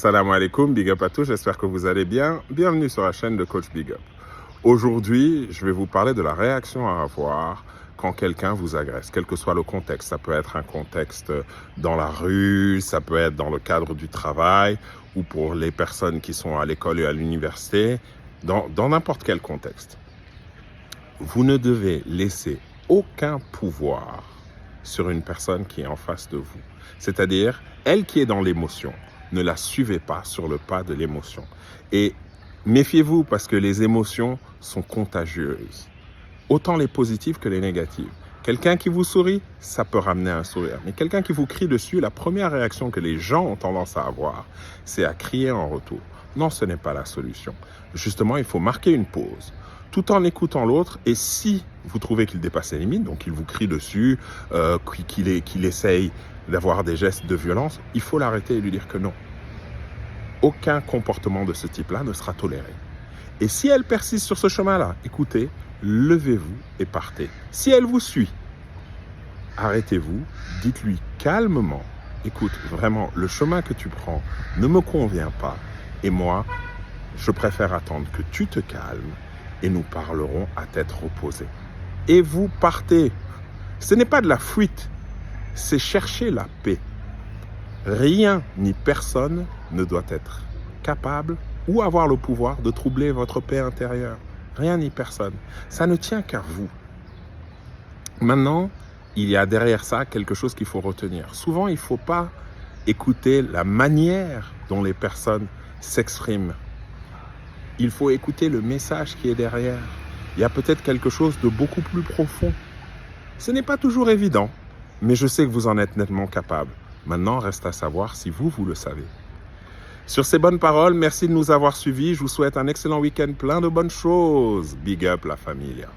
Salam alaikum, big up à tous, j'espère que vous allez bien. Bienvenue sur la chaîne de Coach Big Up. Aujourd'hui, je vais vous parler de la réaction à avoir quand quelqu'un vous agresse, quel que soit le contexte. Ça peut être un contexte dans la rue, ça peut être dans le cadre du travail ou pour les personnes qui sont à l'école et à l'université, dans n'importe quel contexte. Vous ne devez laisser aucun pouvoir sur une personne qui est en face de vous. C'est-à-dire, elle qui est dans l'émotion. Ne la suivez pas sur le pas de l'émotion. Et méfiez-vous parce que les émotions sont contagieuses. Autant les positives que les négatives. Quelqu'un qui vous sourit, ça peut ramener un sourire. Mais quelqu'un qui vous crie dessus, la première réaction que les gens ont tendance à avoir, c'est à crier en retour. Non, ce n'est pas la solution. Justement, il faut marquer une pause, tout en écoutant l'autre. Et si vous trouvez qu'il dépasse les limites, donc qu'il vous crie dessus, qu'il essaye d'avoir des gestes de violence, il faut l'arrêter et lui dire que non. Aucun comportement de ce type-là ne sera toléré. Et si elle persiste sur ce chemin-là, écoutez, levez-vous et partez. Si elle vous suit, arrêtez-vous, dites-lui calmement, écoute, vraiment, le chemin que tu prends ne me convient pas. Et moi, je préfère attendre que tu te calmes et nous parlerons à tête reposée. Et vous partez. Ce n'est pas de la fuite, c'est chercher la paix. Rien ni personne ne doit être capable ou avoir le pouvoir de troubler votre paix intérieure. Rien ni personne. Ça ne tient qu'à vous. Maintenant, il y a derrière ça quelque chose qu'il faut retenir. Souvent, il ne faut pas écouter la manière dont les personnes s'expriment. Il faut écouter le message qui est derrière. Il y a peut-être quelque chose de beaucoup plus profond. Ce n'est pas toujours évident, mais je sais que vous en êtes nettement capable. Maintenant, reste à savoir si vous le savez. Sur ces bonnes paroles, merci de nous avoir suivis. Je vous souhaite un excellent week-end plein de bonnes choses. Big up la familia.